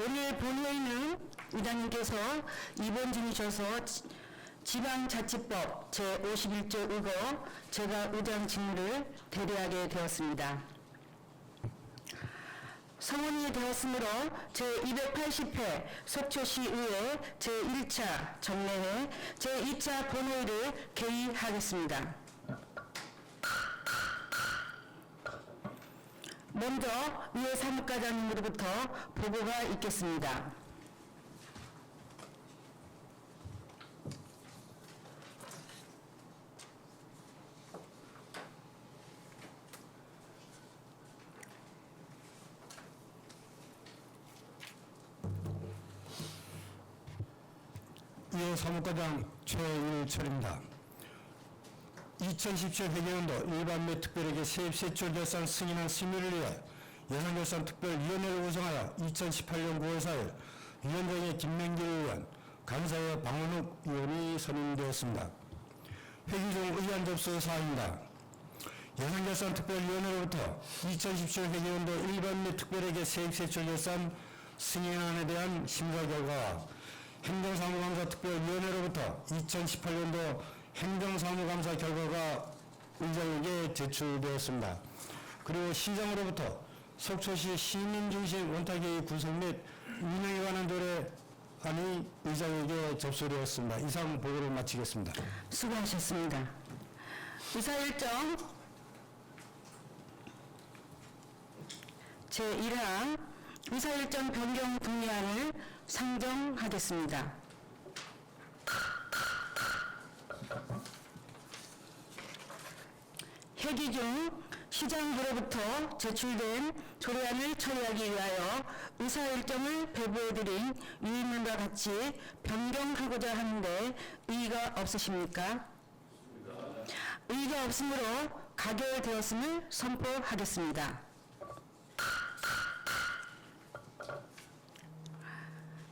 오늘 본회의는 의장님께서 입원 중이셔서 지방자치법 제51조 의거 제가 의장 직무를 대리하게 되었습니다. 성원이 되었으므로 제280회 속초시의회 제1차 정례회 제2차 본회의를 개의하겠습니다. 먼저 위에 사무과장님으로부터 보고가 있겠습니다. 위에 사무과장 최일철입니다. 2017 회계연도 일반 및 특별회계 세입세출 결산 승인안 심의를 위해 예산결산특별위원회를 구성하여 2018년 9월 4일 위원장의 김명길 의원, 감사의 방원욱 의원이 선임되었습니다. 회기 중 의안 접수 사항입니다. 예산결산특별위원회로부터 2017 회계연도 일반 및 특별회계 세입세출 결산 승인안에 대한 심사 결과와 행정사무감사특별위원회로부터 2018년도 행정사무감사 결과가 의장에게 제출되었습니다. 그리고 시장으로부터 속초시 시민중심 원탁회의 구성 및 운영에 관한 조례안이 의장에게 접수되었습니다. 이상 보고를 마치겠습니다. 수고하셨습니다. 의사일정 제1항 의사일정 변경 분리안을 상정하겠습니다. 회기 중 시장부로부터 제출된 조례안을 처리하기 위하여 의사일정을 배부해드린 유의문과 같이 변경하고자 하는데 의의가 없으십니까? 의의가 없으므로 가결되었음을 선포하겠습니다.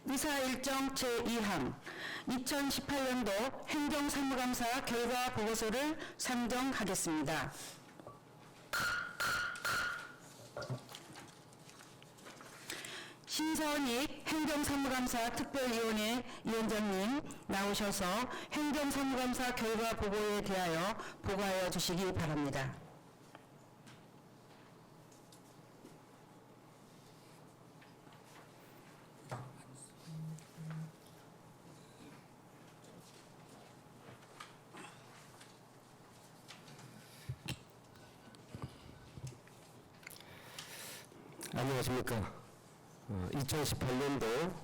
의사일정 제2항 2018년도 행정사무감사 결과 보고서를 상정하겠습니다. 신서원익 행정사무감사 특별위원회 위원장님 나오셔서 행정사무감사 결과 보고에 대하여 보고하여 주시기 바랍니다. 안녕하십니까. 2018년도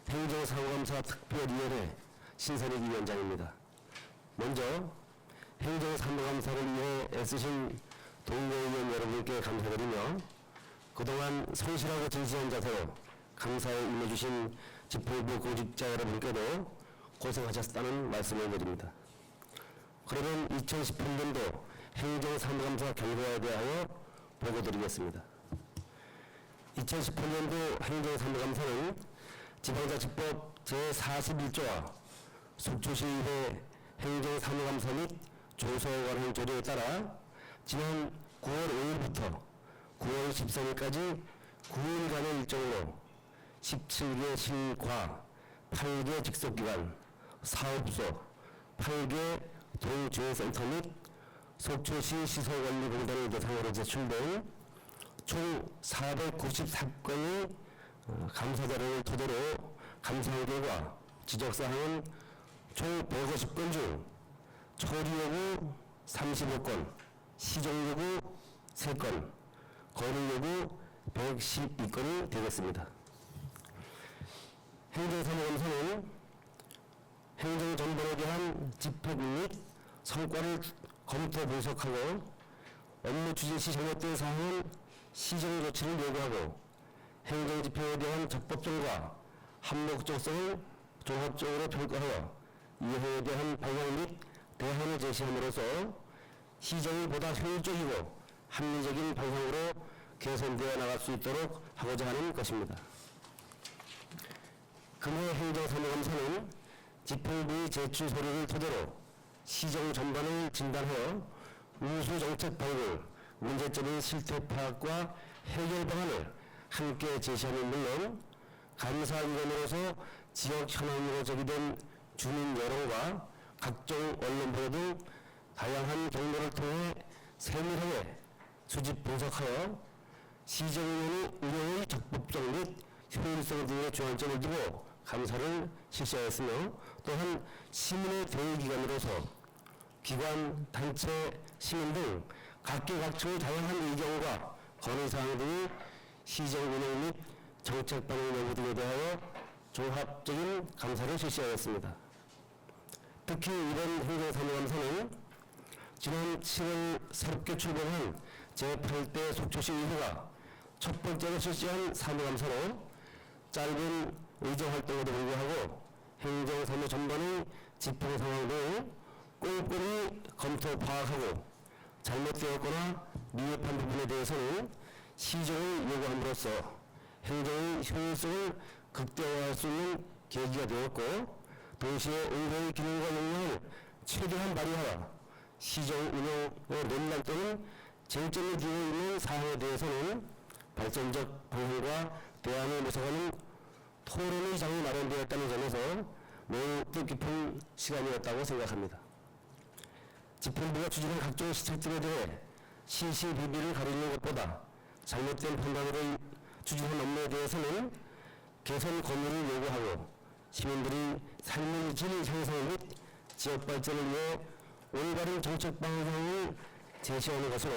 행정사무감사 특별위원회 신선익 위원장입니다. 먼저 행정사무감사를 위해 애쓰신 동료의원 여러분께 감사드리며 그동안 성실하고 진실한 자세로 감사에 임해주신 지표부 공직자 여러분께도 고생하셨다는 말씀을 드립니다. 그러면 2018년도 행정사무감사 결과에 대하여 보고드리겠습니다. 2018년도 행정사무감사는 지방자치법 제41조와 속초시의회 행정사무감사 및 조서에 관한 조례에 따라 지난 9월 5일부터 9월 13일까지 9일간의 일정으로 17개 실과 8개 직속기관, 사업소, 8개 동주행센터 및 속초시 시설관리공단을 대상으로 제출된 총 494건의 감사자료를 토대로 감사한 결과 지적사항은 총 150건 중 처리요구 35건, 시정요구 3건, 거래요구 112건이 되겠습니다. 행정사무감사는 행정정보에 대한 집행 및 성과를 검토 분석하고 업무 추진 시 잘못된 사항은 시정 조치를 요구하고 행정지표에 대한 적법성과 합법적성을 종합적으로 평가하여 이해에 대한 방향 및 대안을 제시함으로써 시정이 보다 효율적이고 합리적인 방향으로 개선되어 나갈 수 있도록 하고자 하는 것입니다. 금해 행정사무감사는 집행부의 제출 서류를 토대로 시정 전반을 진단하여 우수정책 발굴, 문제점의 실태 파악과 해결 방안을 함께 제시하는 물론 감사위원으로서 지역 현안으로 제기된 주민 여론과 각종 언론 보도 등 다양한 경로를 통해 세밀하게 수집 분석하여 시정운영의 운영의 적법성 및 효율성 등의 주안점을 두고 감사를 실시하였으며, 또한 시민의 대의기관으로서 기관, 단체, 시민 등 각계각층의 다양한 의견과 건의사항 등의 시정운영 및 정책 방향 여부 등에 대하여 종합적인 감사를 실시하였습니다. 특히 이번 행정사무감사는 지난 7월 새롭게 출범한 제8대 속초시 의회가 첫 번째로 실시한 사무감사로 짧은 의정활동에도 불구하고 행정사무 전반의 집행 상황 등을 꼼꼼히 검토 파악하고 잘못되었거나 미흡한 부분에 대해서는 시정을 요구함으로써 행정의 효율성을 극대화할 수 있는 계기가 되었고, 동시에 의회의 기능과 역량을 최대한 발휘하여 시정 운영의 논란 또는 쟁점이 되어 있는 사항에 대해서는 발전적 방향과 대안을 모색하는 토론의 장이 마련되었다는 점에서 매우 뜻깊은 시간이었다고 생각합니다. 집행부가 추진한 각종 시책들에 대해 시시비비를 가리는 것보다 잘못된 판단으로 추진한 업무에 대해서는 개선 권유를 요구하고 시민들이 삶의 질 향상 및 지역 발전을 위해 올바른 정책 방향을 제시하는 것으로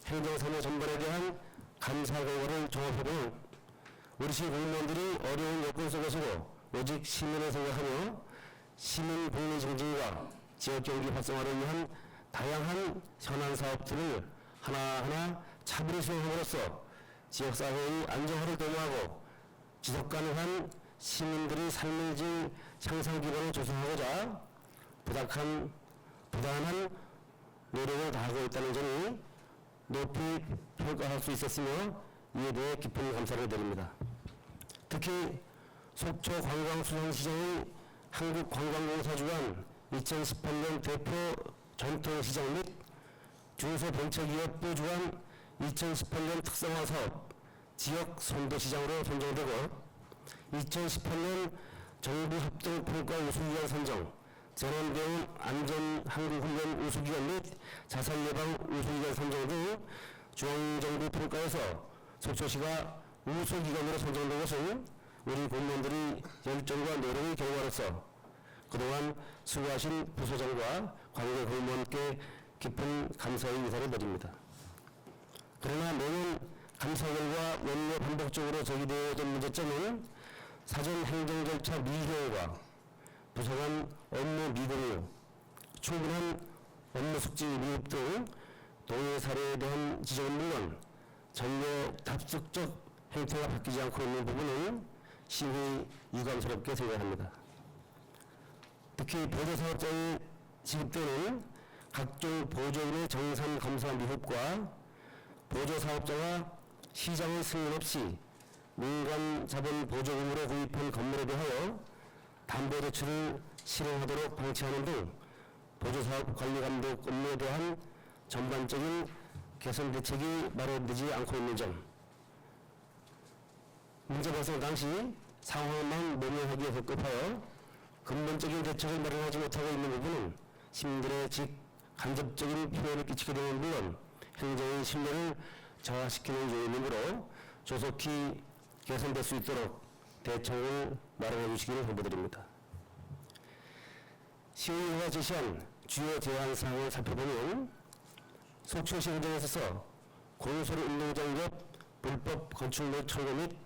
행정사무 전반에 대한 감사 결과를 종합해보면 우리 시 공무원들이 어려운 여건 속에서도 오직 시민을 생각하며 시민 복리 증진과 지역 경기 활성화를 위한 다양한 현안 사업들을 하나하나 차분히 수행함으로써 지역사회의 안정화를 도모하고 지속 가능한 시민들의 삶의 질 향상 기반을 조성하고자 부단한 노력을 다하고 있다는 점이 높이 평가할 수 있었으며, 이에 대해 깊은 감사를 드립니다. 특히 속초 관광수산시장의 한국관광공사 주관 2018년 대표 전통시장 및 중소벤처기업부 주관 2018년 특성화 사업 지역 선도시장으로 선정되고, 2018년 정부 합동 평가 우수기관 선정, 재난대응 안전항공훈련 우수기관 및 자살예방 우수기관 선정 등 중앙정부 평가에서 속초시가 우수기관으로 선정된 것은 우리 공무원들이 열정과 노력의 결과로서 그동안 수고하신 부서장과 관계 공무원께 깊은 감사의 인사를 드립니다. 그러나 매년 감사 결과 연례 반복적으로 제기되어진 문제점은 사전 행정 절차 미효과 부서 간 업무 미공유, 충분한 업무 숙지 미흡 등 동일 사례에 대한 지적은 물론 전혀 답습적 행태가 바뀌지 않고 있는 부분은 심히 유감스럽게 생각합니다. 특히 보조사업자의 지급되는 각종 보조인의 정산 검사 미흡과 보조사업자가 시장의 승인 없이 민간 자본 보조금으로 구입한 건물에 대하여 담보대출을 실행하도록 방치하는 등 보조사업 관리감독 업무에 대한 전반적인 개선 대책이 마련되지 않고 있는 점, 문제 발생 당시 상황만 모면하기에 급급하여 근본적인 대책을 마련하지 못하고 있는 부분은 시민들의 간접적인 피해를 끼치게 되는 물론 행정의 신뢰를 저하시키는 요인이므로 조속히 개선될 수 있도록 대책을 마련해 주시기를 당부드립니다. 시의회가 제시한 주요 제안사항을 살펴보면 속초시 행정에 있어서 공설 운동장 옆 불법 건축물 철거 및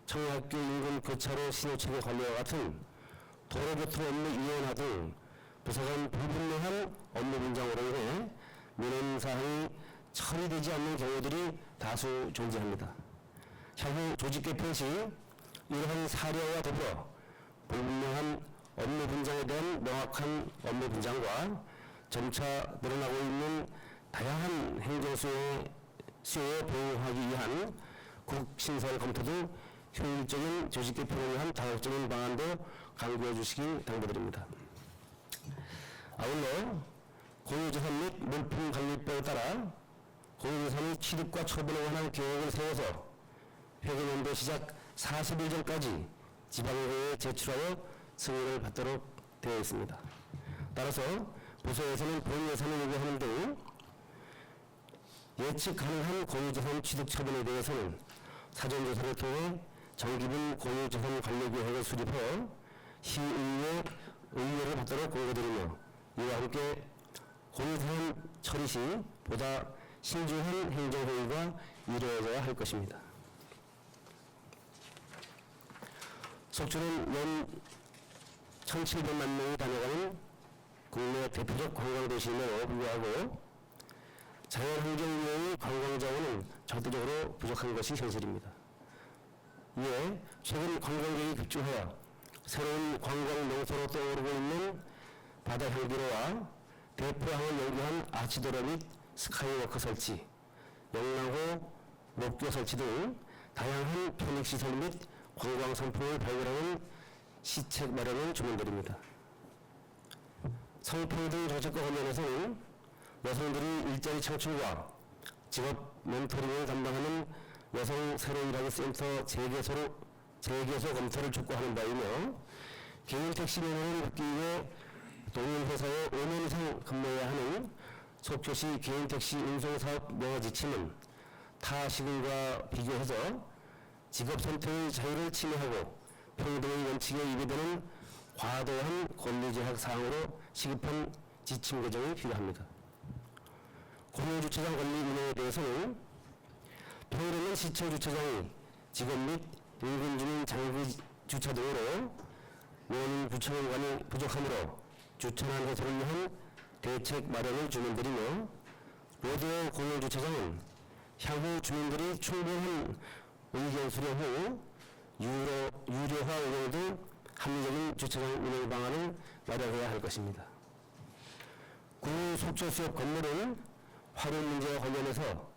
청학교 인근 거차로 신호체계 관리와 같은 도로교통 업무 이원화 등 부서 간 불분명한 업무 분장으로 인해 민원사항이 처리되지 않는 경우들이 다수 존재합니다. 향후 조직 개편 시 이러한 사례와 더불어 불분명한 업무 분장에 대한 명확한 업무 분장과 점차 늘어나고 있는 다양한 행정 수요에 부응하기 위한 국신설 검토 등 효율적인 조직 개편을 위한 다각적인 방안도 강구해 주시기 당부드립니다. 아울러 공유재산 및 물품관리법에 따라 공유재산의 취득과 처분에 관한 계획을 세워서 회계연도 시작 40일 전까지 지방의회에 제출하여 승인을 받도록 되어 있습니다. 따라서 부서에서는 본 예산을 요구하는 등 예측 가능한 공유재산 취득 처분에 대해서는 사전조사를 통해 정기분 공유재산 관리계획을 수립하여 시의회 의결을 받도록 공고드리며 이와 함께 공유재산 처리 시 보다 신중한 행정회의가 이루어져야 할 것입니다. 속초는 연 1,700만 명이 다녀가는 국내 대표적 관광도시임에도 불구하고 자연환경위의 관광자원은 절대적으로 부족한 것이 현실입니다. 이에 최근 관광객이 급증하여 새로운 관광 명소로 떠오르고 있는 바다 향기로와 대포항을 연결한 아치도로 및 스카이워크 설치, 영랑호 목교 설치 등 다양한 편익시설 및 관광 상품을 발굴하는 시책 마련을 주문드립니다. 성평등 정책과 관련해서는 여성들이 일자리 창출과 직업 멘토링을 담당하는 여성 새로 일하기 센터 재개소 검토를 촉구하는 바이며 개인 택시 면허를 받기 위해 동일회사에 5년 이상 근무해야 하는 속초시 개인 택시 운송사업 명화 지침은 타 시군과 비교해서 직업 선택의 자유를 침해하고 평등의 원칙에 위배되는 과도한 권리제약 사항으로 시급한 지침 개정이 필요합니다. 공유주차장 관리 운영에 대해서는 평일에는 시청 주차장이 직업 및 인근 주민 장기 주차 등으로 원인 주차공간이 부족하므로 주차난 해소를 위한 대책 마련을 주문드리며 로드웨어 공유주차장은 향후 주민들이 충분한 의견 수렴 후 유료화 운영 등 합리적인 주차장 운영 방안을 마련해야 할 것입니다. 구 속초수협 건물은 활용 문제와 관련해서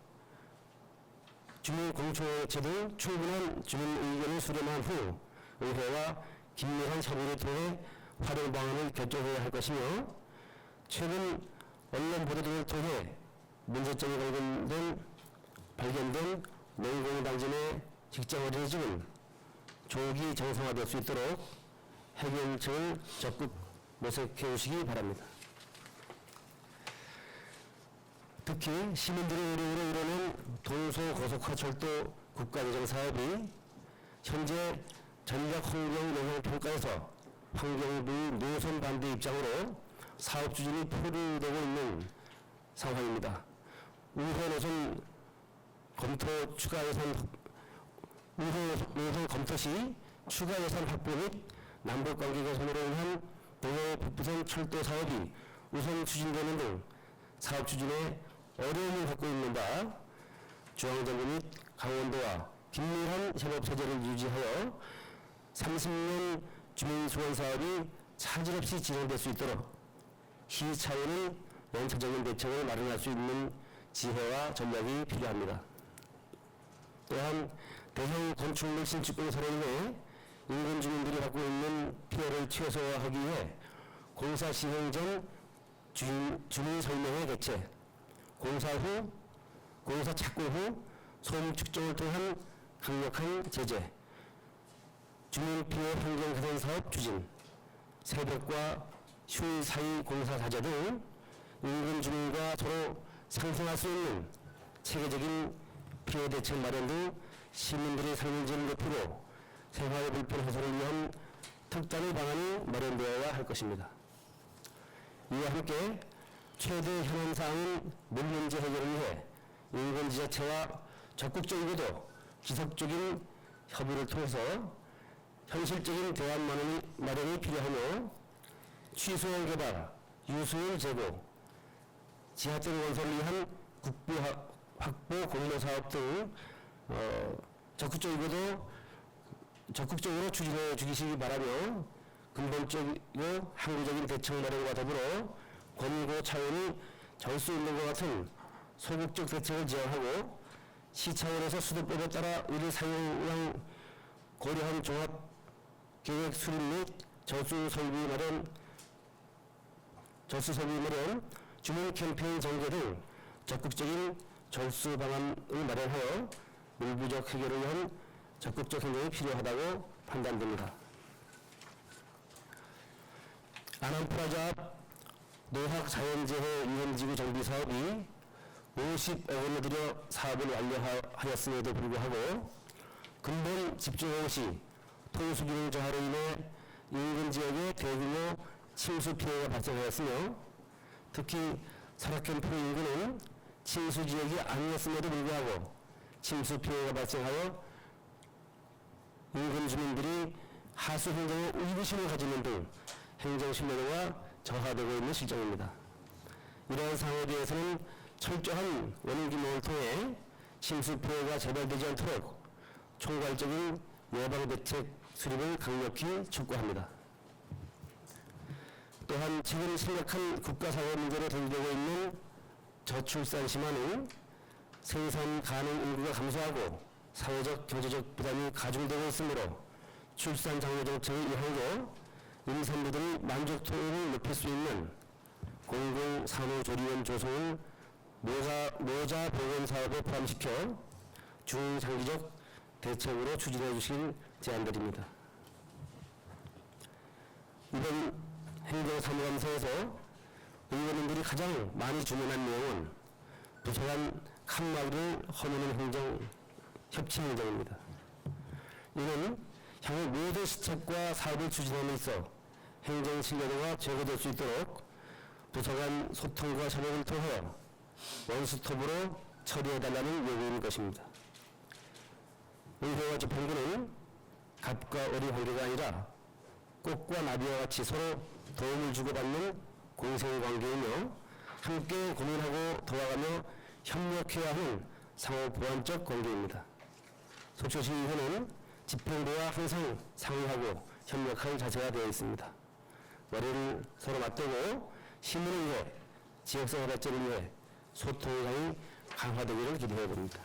주민 공청회체 등 충분한 주민 의견을 수렴한 후 의회와 긴밀한 협의를 통해 활용 방안을 결정해야 할 것이며 최근 언론 보도 등을 통해 문제점이 발견된 농공단지 직장 어린이집은 조기 정상화될 수 있도록 해결책을 적극 모색해 주시기 바랍니다. 특히 시민들의 의료로 이루어낸 동서고속화철도 국가재정사업이 현재 전략환경영향평가에서 환경부 노선 반대 입장으로 사업 추진이 표류되고 있는 상황입니다. 우회 노선 검토 검토 시 추가 예산 확보 및 남북관계 개선으로 인한 동해 북부선 철도 사업이 우선 추진되는 등 사업 추진에 어려움을 겪고 있는 바 중앙정부 및 강원도와 긴밀한 협업 체제를 유지하여 30년 주민 수원 사업이 차질 없이 진행될 수 있도록 시 차원의 연차적인 대책을 마련할 수 있는 지혜와 전략이 필요합니다. 또한 대형 건축 및 신축 공사로 인해 인근 주민들이 받고 있는 피해를 최소화하기 위해 공사 시행 전 주민 설명회 개최, 공사 후, 공사 착공 후 소음 측정을 통한 강력한 제재, 주민 피해 환경 개선 사업 추진, 새벽과 휴일 사이 공사 자재 등 인근 주민과 서로 상생할 수 있는 체계적인 피해 대책 마련 등 시민들의 삶의 질을 높이고 생활 불편 해소를 위한 특단의 방안이 마련되어야 할 것입니다. 이와 함께 최대 현안사항은 물 문제 해결을 위해 인근 지자체와 적극적이고도 지속적인 협의를 통해서 현실적인 대안 마련이 필요하며 취소원 개발, 유수원 제고, 지하철 건설을 위한 국부 확보 공모 사업 등 적극적으로 추진해 주시기 바라며 근본적이고 항구적인 대책 마련과 더불어 권고 차원이 절 수 있는 것 같은 소극적 대책을 지향하고 시 차원에서 수도법에 따라 의료 사용량 고려한 종합계획 수립 및 저수 설비 마련, 주민 캠페인 전개 등 적극적인 절수 방안을 마련하여 물 부족 해결을 위한 적극적 행동이 필요하다고 판단됩니다. 아남프라자 앞 노학자연재해 유원지구 정비 사업이 50억 원을 들여 사업을 완료하였음에도 불구하고 근본 집중호우 시 토수 기능 저하로 인해 인근 지역에 대규모 침수 피해가 발생하였으며 특히 설악현 포 인근은 침수 지역이 아니었음에도 불구하고 침수 피해가 발생하여 인근 주민들이 하수 행정에 의구심을 가지는 등 행정 신뢰도가 저하되고 있는 실정입니다. 이러한 상황에 대해서는 철저한 원인 규명을 통해 침수 피해가 재발되지 않도록 총괄적인 예방 대책 수립을 강력히 촉구합니다. 또한 최근 심각한 국가사회 문제로 대두되고 있는 저출산 심화는 생산 가능 인구가 감소하고 사회적 경제적 부담이 가중되고 있으므로 출산 장려 정책의 일환으로 임산부들의 만족도를 높일 수 있는 공공산후조리원 조성을 모자 보건 사업에 포함시켜 중장기적 대책으로 추진해 주실 제안드립니다. 이번 행정사무감사에서 의원님들이 가장 많이 주문한 내용은 부서간 칸막이를 허무는 협치 행정입니다. 이는 향후 모든 시책과 사업을 추진함에 있어 행정 신뢰도가 제고될 수 있도록 부서 간 소통과 협력을 통해 원스톱으로 처리해달라는 요구인 것입니다. 의회와 집행부는 갑과 을의 관계가 아니라 꽃과 나비와 같이 서로 도움을 주고받는 공생관계이며 함께 고민하고 도와가며 협력해야 하는 상호보완적 관계입니다. 속초시의회는 집행부와 항상 상의하고 협력할 자세가 되어 있습니다. 머리를 서로 맞대고 시민을 위해 지역사회 발전을 위해 소통이 강화되기를 기대해 봅니다.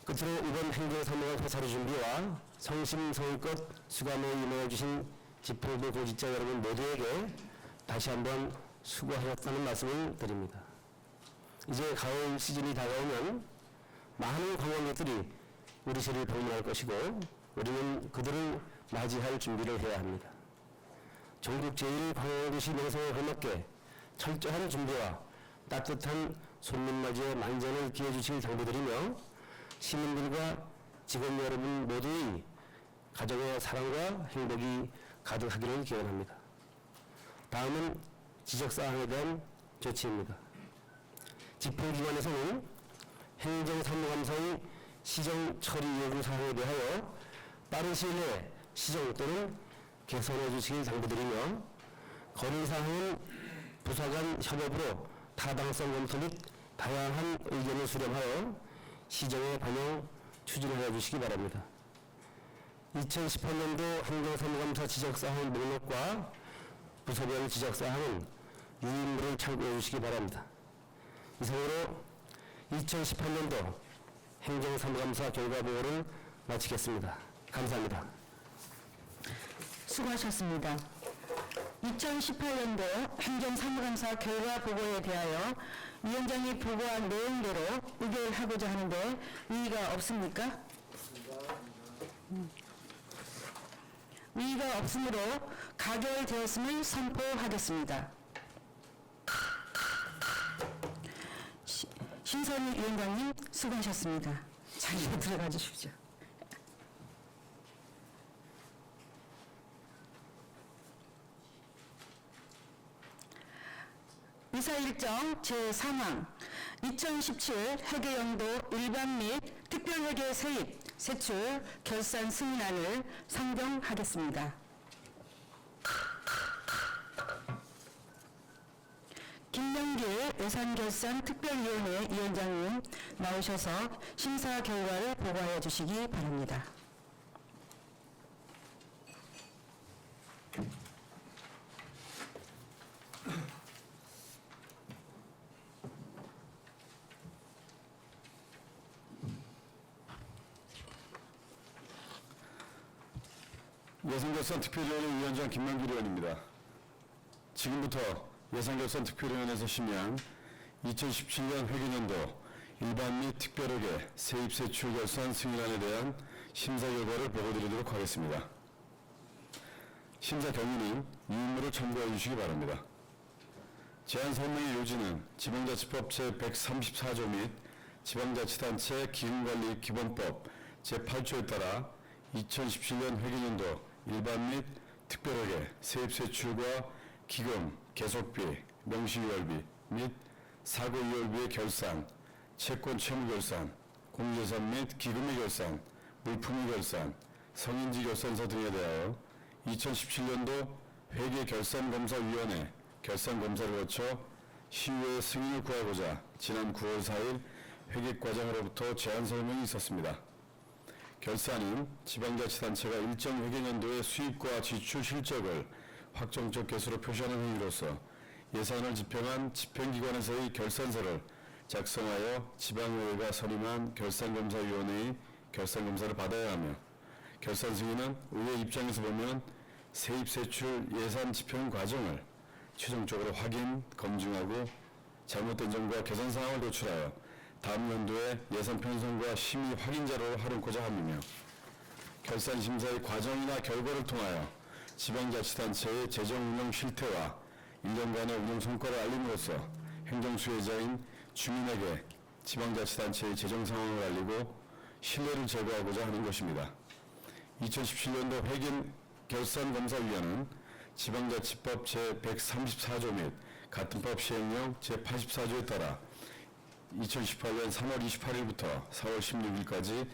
끝으로 이번 행정사무관 회사의 준비와 성심성의껏 수감에 임해 주신 집행부 공직자 여러분 모두에게 다시 한번 수고하셨다는 말씀을 드립니다. 이제 가을 시즌이 다가오면 많은 관광객들이 우리 시를 방문할 것이고 우리는 그들을 맞이할 준비를 해야 합니다. 전국 제1관광도시 명성에 걸맞게 철저한 준비와 따뜻한 손님 맞이에 만전을 기해 주실 당부드리며 시민들과 직원 여러분 모두의 가정의 사랑과 행복이 가득하기를 기원합니다. 다음은 지적사항에 대한 조치입니다. 집행기관에서는 행정사무감사의 시정 처리 요구 사항에 대하여 빠른 시일 내에 시정 또는 개선해 주시길 당부드리며 건의사항은 부서 간 협업으로 타당성 검토 및 다양한 의견을 수렴하여 시정에 반영 추진해 주시기 바랍니다. 2018년도 행정사무감사 지적사항 목록과 부서별 지적사항은 유인물을 참고해 주시기 바랍니다. 이상으로 2018년도 행정사무감사 결과보고를 마치겠습니다. 감사합니다. 수고하셨습니다. 2018년도 행정사무감사 결과보고에 대하여 위원장이 보고한 내용대로 의결하고자 하는데 이의가 없습니까? 이의가 없으므로 가결되었음을 선포하겠습니다. 신선희 위원장님 수고하셨습니다. 자리에 들어가 주십시오. 의사일정 제3항 2017 회계연도 일반 및 특별회계 세입, 세출, 결산 승인안을 상정하겠습니다. 김명길 예산결산특별위원회 위원장님 나오셔서 심사 결과를 보고하여 주시기 바랍니다. 예산결산특별위원회 위원장 김명길 의원입니다. 지금부터 예산결산특별위원회에서 심의한 2017년 회계연도 일반 및 특별하게 세입세 출결산 승인안에 대한 심사 결과를 보고드리도록 하겠습니다. 심사 경위는 유인물을 참고해 주시기 바랍니다. 제안 설명의 요지는 지방자치법 제134조 및 지방자치단체 기금관리 기본법 제8조에 따라 2017년 회계연도 일반 및 특별하게 세입세출과 기금, 개속비, 명시유월비 및 사고유월비의 결산, 채권 채무결산, 공제산 및 기금의 결산, 물품의 결산, 성인지 결산서 등에 대하여 2017년도 회계결산검사위원회 결산검사를 거쳐 시의회 승인을 구하고자 지난 9월 4일 회계과장으로부터 제안 설명이 있었습니다. 결산은 지방자치단체가 일정 회계연도의 수입과 지출 실적을 확정적 개수로 표시하는 행위로서 예산을 집행한 집행기관에서의 결산서를 작성하여 지방의회가 선임한 결산검사위원회의 결산검사를 받아야 하며, 결산 승인은 의회 입장에서 보면 세입세출 예산 집행 과정을 최종적으로 확인, 검증하고 잘못된 점과 개선 사항을 도출하여 다음 연도에 예산 편성과 심의 확인 자료로 활용코자 함이며, 결산 심사의 과정이나 결과를 통하여 지방자치단체의 재정 운영 실태와 1년간의 운영 성과를 알림으로써 행정수혜자인 주민에게 지방자치단체의 재정 상황을 알리고 신뢰를 제거하고자 하는 것입니다. 2017년도 회계결산검사위원회는 지방자치법 제134조 및 같은 법 시행령 제84조에 따라 2018년 3월 28일부터 4월 16일까지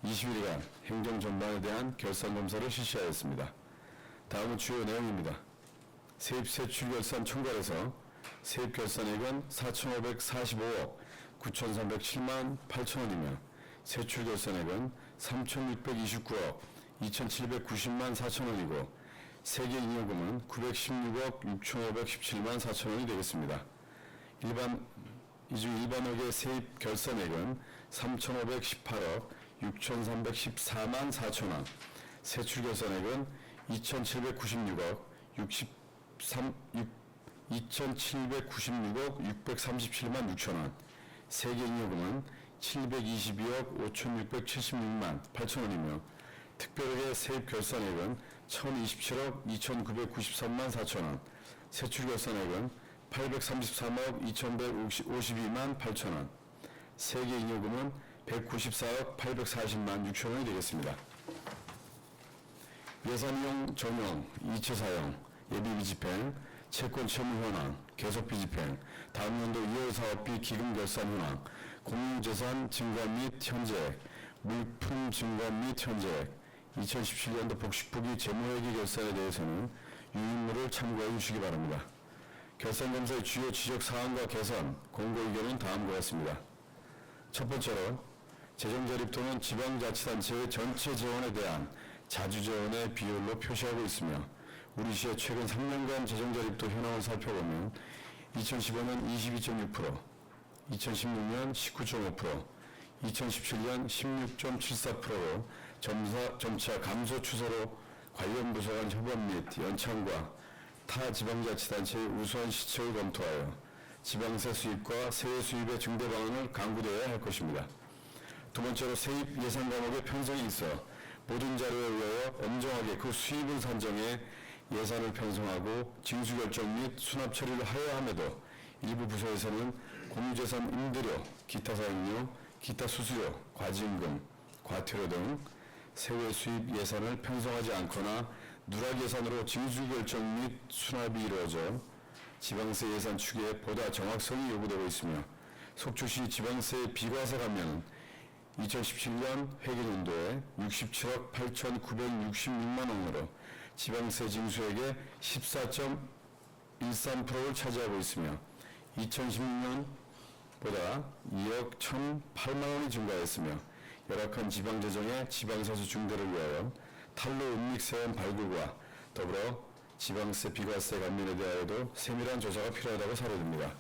20일간 행정 전반에 대한 결산검사를 실시하였습니다. 다음은 주요 내용입니다. 세입세출결산 총괄에서 세입결산액은 4,545억 9,307만 8천원이며 세출결산액은 3,629억 2,790만 4천원이고 세계잉여금은 916억 6,517만 4천원이 되겠습니다. 이중 일반회계 세입 결산액은 3,518억 6,314만 4천원, 세출결산액은 2,796억 637만 6천원, 세계잉여금은 722억 5,676만 8천원이며 특별하게 세입결산액은 1,027억 2,993만 4천원, 세출결산액은 833억 2,152만 8천원, 세계잉여금은 194억 840만 6천원이 되겠습니다. 예산이용 전용, 이체 사용, 예비비 집행, 채권 채무 현황, 계속비 집행, 다음 연도 2월 사업비 기금 결산 현황, 공유재산 증감 및 현재액, 물품 증감 및 현재액, 2017년도 복식부기 재무회계 결산에 대해서는 유인물을 참고해 주시기 바랍니다. 결산검사의 주요 지적 사항과 개선, 공고 의견은 다음과 같습니다. 첫 번째로 재정자립도는 지방자치단체의 전체 재원에 대한 자주재원의 비율로 표시하고 있으며, 우리시의 최근 3년간 재정자립도 현황을 살펴보면 2015년 22.6%, 2016년 19.5%, 2017년 16.74%로 점차 감소 추세로 관련 부서 간 협업 및 연창과 타 지방자치단체의 우수한 시책을 검토하여 지방세 수입과 세외 수입의 증대 방안을 강구되어야 할 것입니다. 두 번째로 세입 예산 과목의 편성이 있어 모든 자료에 의하여 엄정하게 그 수입을 산정해 예산을 편성하고 징수결정 및 수납 처리를 하여야 함에도 일부 부서에서는 공유재산 임대료, 기타 사용료, 기타 수수료, 과징금, 과태료 등 세외 수입 예산을 편성하지 않거나 누락 예산으로 징수결정 및 수납이 이루어져 지방세 예산 추계에 보다 정확성이 요구되고 있으며, 속초시 지방세 비과세 감면은 2017년 회계연도에 67억 8,966만 원으로 지방세 징수액의 14.13%를 차지하고 있으며 2016년보다 2억 1,008만 원이 증가했으며, 열악한 지방재정의 지방세수 중대를 위하여 탈루 은닉세원 발굴과 더불어 지방세 비과세 감면에 대하여도 세밀한 조사가 필요하다고 사료됩니다.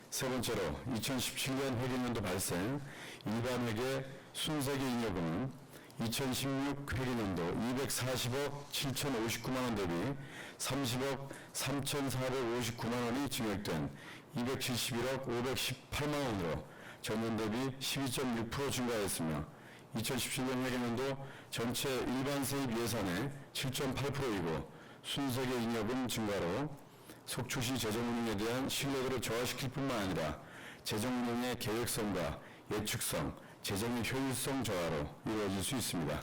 세 번째로 2017년 회계연도 발생 일반회계 순세계 잉여금은 2016 회계연도 240억 7,059만 원 대비 30억 3,459만 원이 증액된 271억 518만 원으로 전년 대비 12.6% 증가했으며 2017년 회계년도 전체 일반 세입 예산의 7.8%이고 순세계 잉여금 증가로 속초시 재정운용에 대한 신뢰도를 저하시킬 뿐만 아니라 재정운용의 계획성과 예측성, 재정의 효율성 저하로 이루어질 수 있습니다.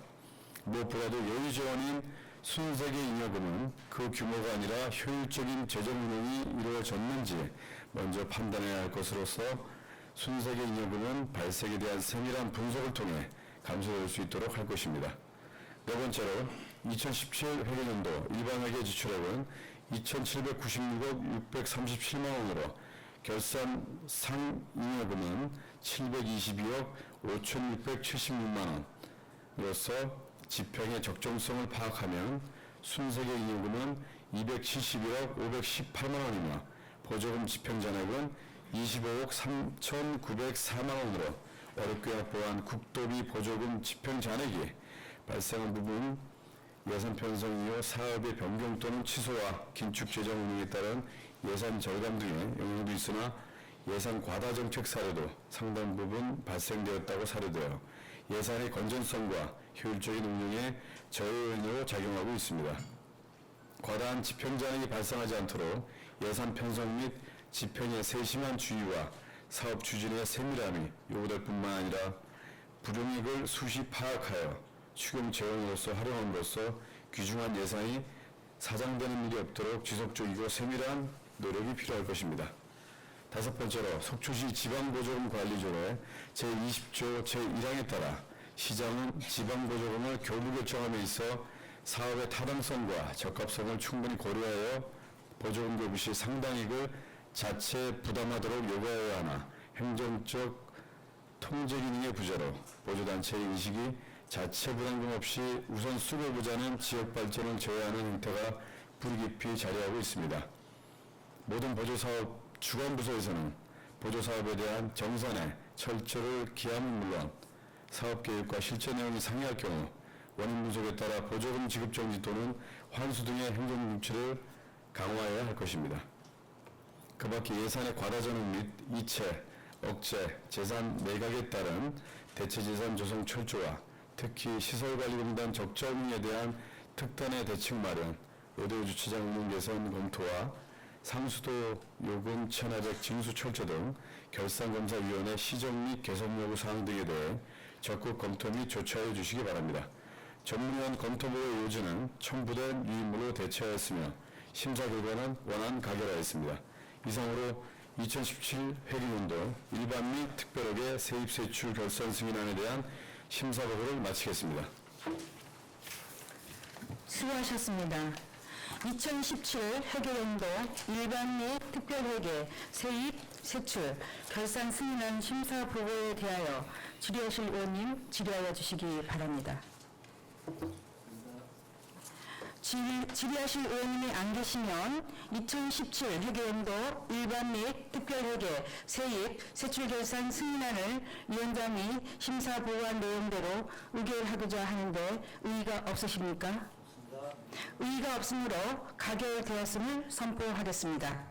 무엇보다도 여유 재원인 순세계 잉여금은 그 규모가 아니라 효율적인 재정운용이 이루어졌는지 먼저 판단해야 할 것으로서 순세계 잉여금은 발생에 대한 세밀한 분석을 통해 감소될 수 있도록 할 것입니다. 네 번째로 2017 회계년도 일반회계 지출액은 2,796억 637만 원으로 결산 상잉여금은 722억 5,676만 원으로서 집행의 적정성을 파악하면 순세계 잉여금은 271억 518만 원이며 보조금 집행 잔액은 25억 3,904만 원으로 어렵게 확보한 국도비 보조금 집행 잔액이 발생한 부분 예산 편성 이후 사업의 변경 또는 취소와 긴축 재정 운용에 따른 예산 절감 등의 영향도 있으나 예산 과다 정책 사례도 상당 부분 발생되었다고 사례되어 예산의 건전성과 효율적인 운용에 저요인으로 작용하고 있습니다. 과다한 집행 잔액이 발생하지 않도록 예산 편성 및 집행의 세심한 주의와 사업 추진의 세밀함이 요구될 뿐만 아니라 불용익을 수시 파악하여 추경 재원으로서 활용함으로써 귀중한 예산이 사장되는 일이 없도록 지속적이고 세밀한 노력이 필요할 것입니다. 다섯 번째로 속초시 지방보조금 관리조례 제20조 제1항에 따라 시장은 지방보조금을 교부 결정함에 있어 사업의 타당성과 적합성을 충분히 고려하여 보조금 교부 시 상당액을 자체 부담하도록 요구하여야 하나 행정적 통제 기능의 부재로 보조단체의 의식이 자체 부담금 없이 우선 수고보자는 지역 발전을 제외하는 행태가 불깊이 자리하고 있습니다. 모든 보조사업 주관부서에서는 보조사업에 대한 정산의 철저를 기함은 물론 사업계획과 실제 내용이 상이할 경우 원인 분석에 따라 보조금 지급 정지 또는 환수 등의 행정조치를 강화해야 할 것입니다. 그 밖에 예산의 과다전환 및 이체, 억제, 재산 매각에 따른 대체재산 조성 철저화, 특히 시설관리공단 적자 운영에 대한 특단의 대책 마련, 의료 주차장 운영 개선 검토와 상수도 요금 체납액 징수 철저 등 결산검사위원회 시정 및 개선 요구 사항 등에 대해 적극 검토 및 조치하여 주시기 바랍니다. 전문위원 검토보고의 요지는 첨부된 유인물로 대체하였으며 심사 결과는 원안 가결하였습니다. 이상으로 2017 회계년도 일반 및 특별하게 세입세출 결산 승인안에 대한 심사 보고를 마치겠습니다. 수고하셨습니다. 2017 회계연도 일반 및 특별회계 세입 세출 결산 승인안 심사 보고에 대하여 질의하실 의원님 질의하여 주시기 바랍니다. 질의하실 의원님이 안 계시면 2017 회계연도 일반 및 특별회계 세입 세출 결산 승인안을 위원장이 심사 보고한 내용대로 의결하고자 하는데 의의가 없으십니까? 의의가 없으므로 가결되었음을 선포하겠습니다.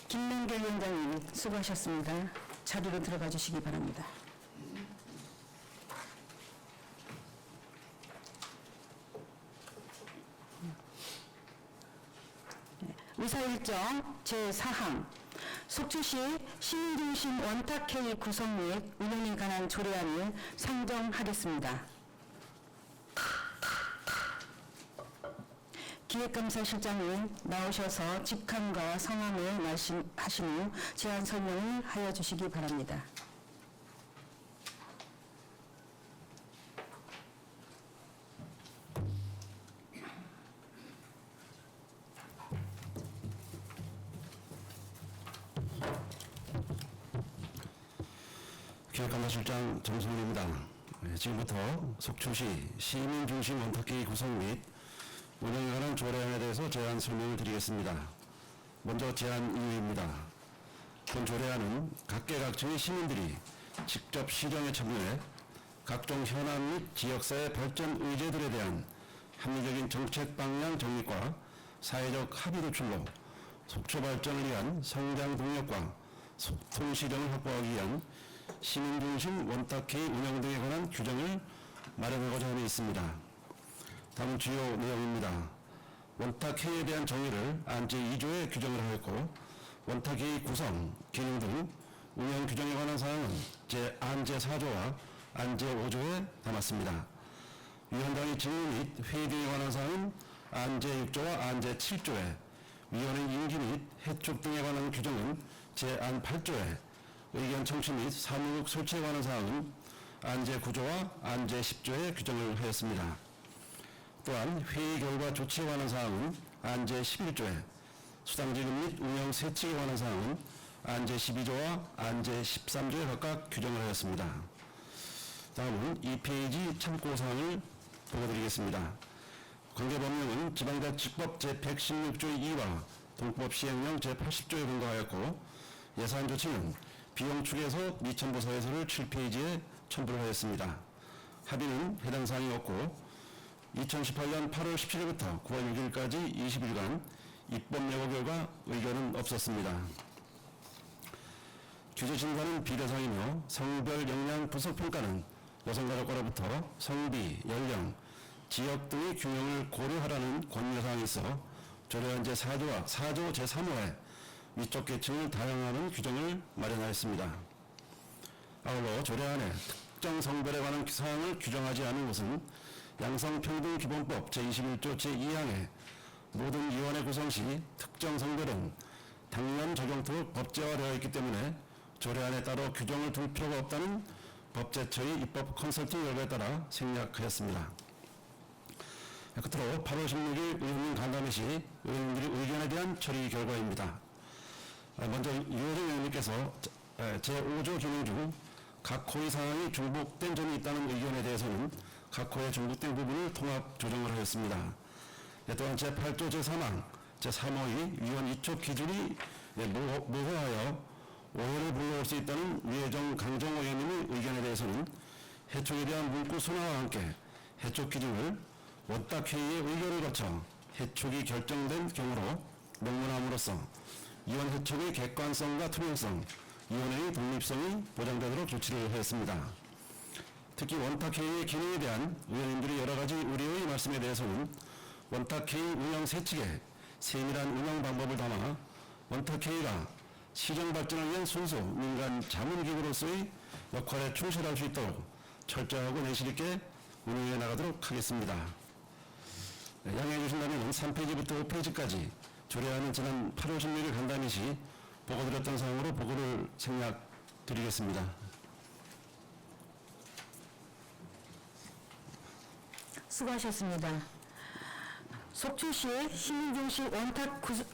김명길 위원장님 수고하셨습니다. 자리로 들어가 주시기 바랍니다. 의사일정 제4항 속초시 시민중심 원탁회의 구성 및 운영에 관한 조례안을 상정하겠습니다. 기획감사실장님 나오셔서 직함과 성함을 말씀하신 후 제안 설명을 하여 주시기 바랍니다. 기획감사실장 정승훈입니다. 지금부터 속초시 시민중심 원탁회의 구성 및 운영에 관한 조례안에 대해서 제안 설명을 드리겠습니다. 먼저 제안 이유입니다. 본 조례안은 각계각층의 시민들이 직접 시정에 참여해 각종 현안 및 지역사회 발전 의제들에 대한 합리적인 정책 방향 정립과 사회적 합의 도출로 속초 발전을 위한 성장 동력과 소통 시령을 확보하기 위한 시민 중심 원탁회의 운영 등에 관한 규정을 마련하고자 함에 있습니다. 다음 주요 내용입니다. 원탁회의에 대한 정의를 안제 2조에 규정을 하였고, 원탁회의 구성, 기능 등 운영 규정에 관한 사항은 안제 4조와 안제 5조에 담았습니다. 위원장의 직무 및 회의 등에 관한 사항은 안제 6조와 안제 7조에, 위원회 임기 및 해촉 등에 관한 규정은 제안 8조에, 의견 청취 및 사무국 설치에 관한 사항은 안제 9조와 안제 10조에 규정을 하였습니다. 또한 회의 결과 조치에 관한 사항은 안제 11조에, 수당지급 및 운영 세칙에 관한 사항은 안제 12조와 안제 13조에 각각 규정을 하였습니다. 다음은 2페이지 참고사항을 보고드리겠습니다. 관계법령은 지방자치법 제116조 2와 동법 시행령 제80조에 근거하였고, 예산 조치는 비용 축에서 미천부서에서를 7페이지에 첨부를 하였습니다. 합의는 해당 사항이 없고 2018년 8월 17일부터 9월 6일까지 20일간 입법 예고 결과 의견은 없었습니다. 규제 심사는 비대상이며 성별 영양 분석 평가는 여성가족과로부터 성비, 연령, 지역 등의 균형을 고려하라는 권고사항이 있어 조례안 제4조와 4조 제3호에 위쪽 계층을 다양화하는 규정을 마련하였습니다. 아울러 조례안에 특정 성별에 관한 사항을 규정하지 않은 것은 양성평등기본법 제21조 제2항에 모든 위원회 구성 시 특정 성별은 당면 적용토록 법제화되어 있기 때문에 조례안에 따로 규정을 둘 필요가 없다는 법제처의 입법 컨설팅 결과에 따라 생략하였습니다. 끝으로 8월 16일 의원님 간담회 시 의원님들의 의견에 대한 처리 결과입니다. 먼저 유호정 의원님께서 제5조 기능 중 각 호의 사항이 중복된 점이 있다는 의견에 대해서는 각 호의 중복된 부분을 통합 조정을 하였습니다. 또한 제8조 제3항 제3호의 위원 이촉 기준이 모호하여 오해를 불러올 수 있다는 위혜정 강정 의원님의 의견에 대해서는 해촉에 대한 문구 순화와 함께 해촉 기준을 원탁회의의 의결을 거쳐 해촉이 결정된 경우로 명문함으로써 이원 해촉의 객관성과 투명성, 위원회의 독립성이 보장되도록 조치를 하였습니다. 특히 원탁회의의 기능에 대한 의원님들의 여러 가지 우려의 말씀에 대해서는 원탁회의 운영 세칙에 세밀한 운영 방법을 담아 원탁회의가 시정 발전을 위한 순수 민간 자문기구로서의 역할에 충실할 수 있도록 철저하고 내실 있게 운영해 나가도록 하겠습니다. 양해해 주신다면 3페이지부터 5페이지까지 조례안은 지난 8월 16일 간담회 시 보고드렸던 사항으로 보고를 생략드리겠습니다. 수고하셨습니다. 속초시 시민중시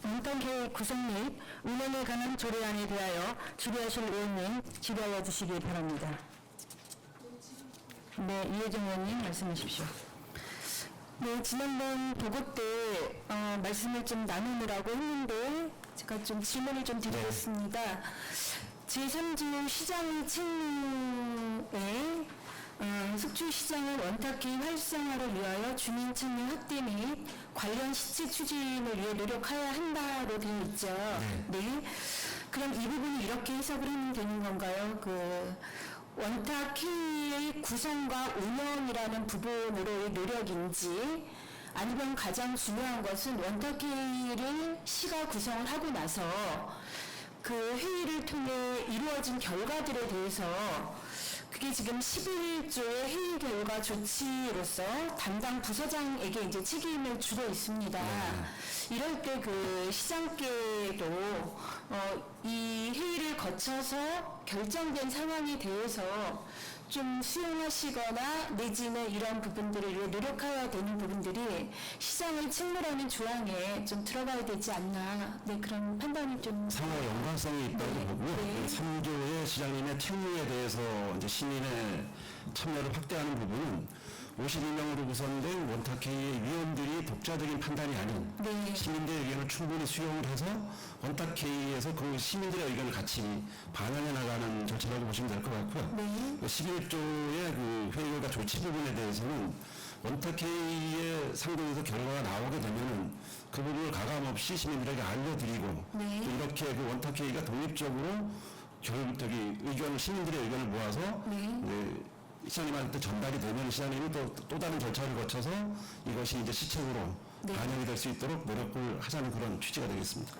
원탁회의 구성 및 운영에 관한 조례안에 대하여 질의하실 의원님 질의하여 주시기 바랍니다. 네, 이혜정 의원님 말씀하십시오. 네, 지난번 보고 때 말씀을 좀 나누느라고 했는데 제가 좀 질문을 좀 드리겠습니다. 제3주 시장 책무에 속초시장은 원탁회의 활성화를 위하여 주민 참여 확대 및 관련 시책 추진을 위해 노력해야 한다로 되어 있죠. 네. 그럼 이 부분을 이렇게 해석을 하면 되는 건가요? 원탁회의의 구성과 운영이라는 부분으로의 노력인지, 아니면 가장 중요한 것은 원탁회의를 시가 구성을 하고 나서 그 회의를 통해 이루어진 결과들에 대해서 그게 지금 11조의 회의 결과 조치로서 담당 부서장에게 이제 책임을 주고 있습니다. 이럴 때 그 시장께도 이 회의를 거쳐서 결정된 상황에 대해서 좀 수용하시거나 내지는 이런 부분들을 위해 노력해야 되는 부분들이 시장을 책무라는 조항에 좀 들어가야 되지 않나, 네, 그런 판단이 좀 상호 연관성이 있다고 보고요. 네. 3조의 시장님의 책무에 대해서 이제 시민의 참여를 확대하는 부분은 52명으로 구성된 원탁회의의 위원들이 독자적인 판단이 아닌 네. 시민들의 의견을 충분히 수용을 해서 원탁회의에서 그 시민들의 의견을 같이 반영해 나가는 절차라고 보시면 될 것 같고요. 네. 11조의 그 회의 결과 조치 부분에 대해서는 원탁회의의 상대에서 결과가 나오게 되면은 그 부분을 가감없이 시민들에게 알려드리고 네. 또 이렇게 그 원탁회의가 독립적으로 의견을 시민들의 의견을 모아서 네. 시장님한테 전달이 되면 시장님이 또 다른 절차를 거쳐서 이것이 이제 시책으로 네. 반영이 될 수 있도록 노력을 하자는 그런 취지가 되겠습니다.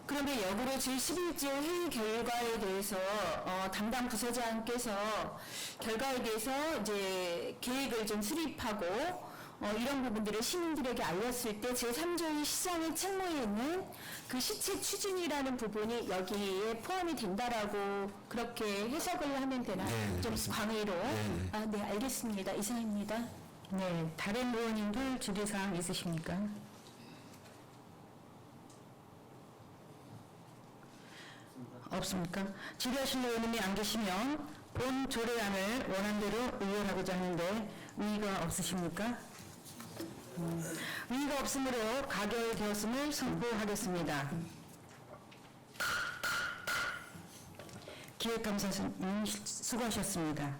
그런데 역으로 제11조 회의 결과에 대해서 담당 부서장께서 결과에 대해서 이제 계획을 좀 수립하고 이런 부분들을 시민들에게 알렸을 때 제3조의 시장의 책무에 있는 그 시책 추진이라는 부분이 여기에 포함이 된다라고 그렇게 해석을 하면 되나요? 네, 좀 그렇습니다. 광의로. 네. 아, 네, 알겠습니다. 이상입니다. 네, 다른 의원님들 질의사항 있으십니까? 없습니까? 질의하실 의원님이 안 계시면 본 조례안을 원안대로 의결하고자 하는데 의의가 없으십니까? 의의가 없으므로 가결되었음을 선포하겠습니다. 기획감사님 수고하셨습니다.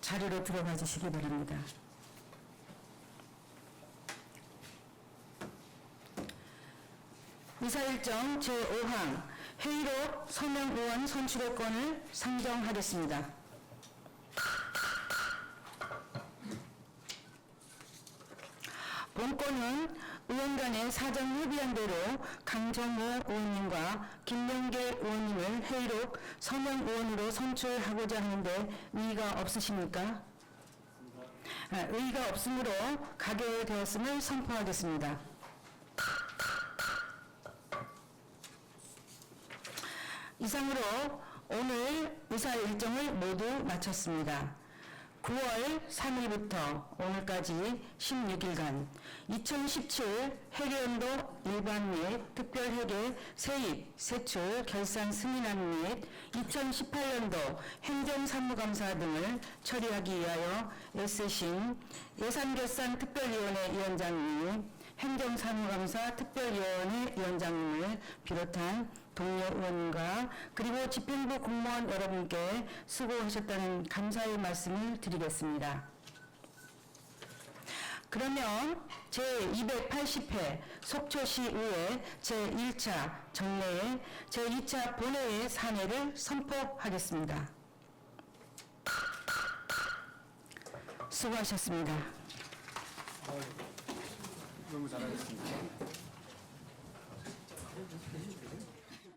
자리로 들어가 주시기 바랍니다. 의사일정 제5항 회의록 서명 의원 선출의 건을 상정하겠습니다. 본건은 의원 간의 사전 협의한 대로 강정호 의원님과 김명계 의원님을 회의록 서명 의원으로 선출하고자 하는데 의의가 없으십니까? 의의가 없으므로 가결되었음을 선포하겠습니다. 이상으로 오늘 의사 일정을 모두 마쳤습니다. 9월 3일부터 오늘까지 16일간 2017 회계연도 일반 및 특별회계 세입, 세출, 결산 승인안 및 2018년도 행정사무감사 등을 처리하기 위하여 애쓰신 예산결산특별위원회 위원장 및 행정사무감사 특별위원회 위원장님을 비롯한 동료 의원과 그리고 집행부 공무원 여러분께 수고하셨다는 감사의 말씀을 드리겠습니다. 그러면 제280회 속초시의회 제1차 정례회 제2차 본회의 산회를 선포하겠습니다. 수고하셨습니다. 너무 잘하셨습니다.